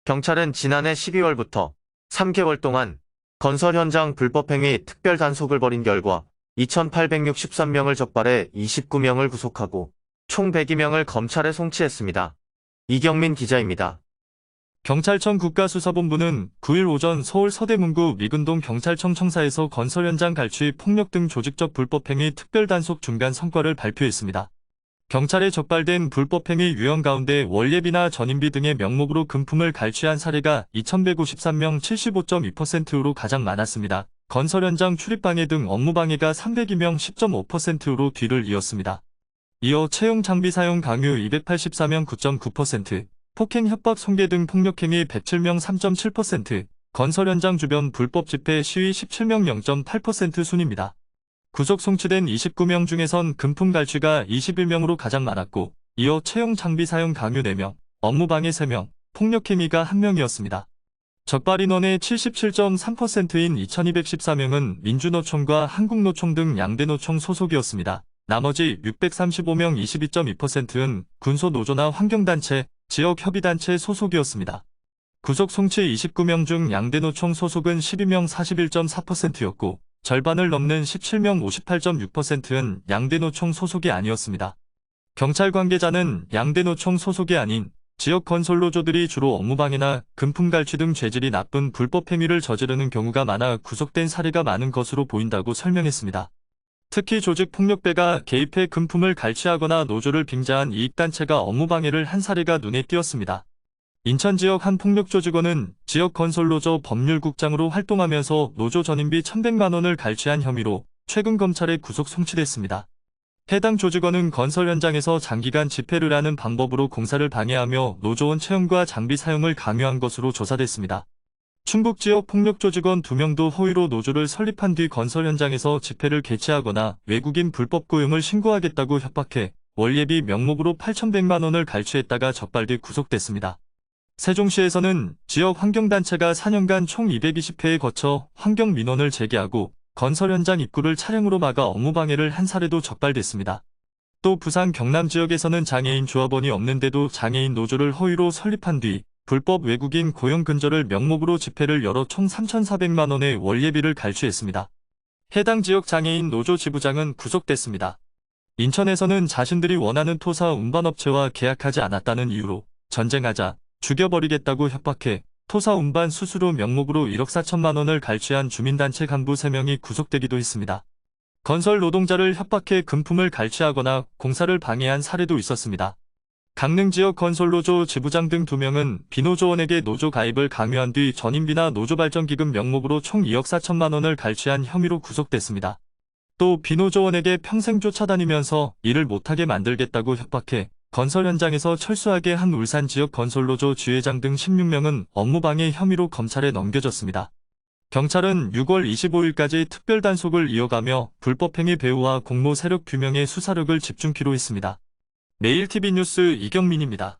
경찰은 지난해 12월부터 3개월 동안 건설 현장 불법행위 특별 단속을 벌인 결과 2,863명을 적발해 29명을 구속하고 총 102명을 검찰에 송치했습니다. 이경민 기자입니다. 경찰청 국가수사본부는 9일 오전 서울 서대문구 미근동 경찰청 청사에서 건설 현장 갈취, 폭력 등 조직적 불법행위 특별단속 중간 성과를 발표했습니다. 경찰에 적발된 불법행위 유형 가운데 원예비나 전인비 등의 명목으로 금품을 갈취한 사례가 2,153명 75.2%로 가장 많았습니다. 건설 현장 출입방해 등 업무방해가 302명 10.5%로 뒤를 이었습니다. 이어 채용 장비 사용 강요 284명 9.9%, 폭행 협박 손괴 등 폭력행위 107명 3.7%, 건설 현장 주변 불법 집회 시위 17명 0.8% 순입니다. 구속 송치된 29명 중에선 금품 갈취가 21명으로 가장 많았고, 이어 채용 장비 사용 강요 4명, 업무방해 3명, 폭력행위가 1명이었습니다. 적발 인원의 77.3%인 2,214명은 민주노총과 한국노총 등 양대노총 소속이었습니다. 나머지 635명 22.2%는 군소노조나 환경단체, 지역협의단체 소속이었습니다. 구속 송치 29명 중 양대노총 소속은 12명 41.4%였고 절반을 넘는 17명 58.6%는 양대노총 소속이 아니었습니다. 경찰 관계자는 양대노총 소속이 아닌 지역 건설노조들이 주로 업무방해나 금품 갈취 등 죄질이 나쁜 불법 행위를 저지르는 경우가 많아 구속된 사례가 많은 것으로 보인다고 설명했습니다. 특히 조직폭력배가 개입해 금품을 갈취하거나 노조를 빙자한 이익단체가 업무방해를 한 사례가 눈에 띄었습니다. 인천 지역 한 폭력조직원은 지역 건설노조 법률국장으로 활동하면서 노조 전임비 1,100만 원을 갈취한 혐의로 최근 검찰에 구속 송치됐습니다. 해당 조직원은 건설 현장에서 장기간 집회를 하는 방법으로 공사를 방해하며 노조원 채용과 장비 사용을 강요한 것으로 조사됐습니다. 충북 지역 폭력조직원 2명도 허위로 노조를 설립한 뒤 건설 현장에서 집회를 개최하거나 외국인 불법 고용을 신고하겠다고 협박해 원예비 명목으로 8,100만 원을 갈취했다가 적발 뒤 구속됐습니다. 세종시에서는 지역 환경단체가 4년간 총 220회에 거쳐 환경민원을 제기하고 건설 현장 입구를 차량으로 막아 업무방해를 한 사례도 적발됐습니다. 또 부산 경남 지역에서는 장애인 조합원이 없는데도 장애인 노조를 허위로 설립한 뒤 불법 외국인 고용 근절을 명목으로 집회를 열어 총 3,400만 원의 원예비를 갈취했습니다. 해당 지역 장애인 노조 지부장은 구속됐습니다. 인천에서는 자신들이 원하는 토사 운반업체와 계약하지 않았다는 이유로 전쟁하자 죽여버리겠다고 협박해 토사 운반 수수료 명목으로 1억 4천만 원을 갈취한 주민단체 간부 3명이 구속되기도 했습니다. 건설 노동자를 협박해 금품을 갈취하거나 공사를 방해한 사례도 있었습니다. 강릉 지역 건설노조 지부장 등 2명은 비노조원에게 노조 가입을 강요한 뒤 전임비나 노조발전기금 명목으로 총 2억 4천만 원을 갈취한 혐의로 구속됐습니다. 또 비노조원에게 평생 쫓아다니면서 일을 못하게 만들겠다고 협박해 건설 현장에서 철수하게 한 울산 지역 건설노조 지회장 등 16명은 업무방해 혐의로 검찰에 넘겨졌습니다. 경찰은 6월 25일까지 특별단속을 이어가며 불법행위 배후와 공모 세력 규명에 수사력을 집중키로 했습니다. 매일TV 뉴스 이경민입니다.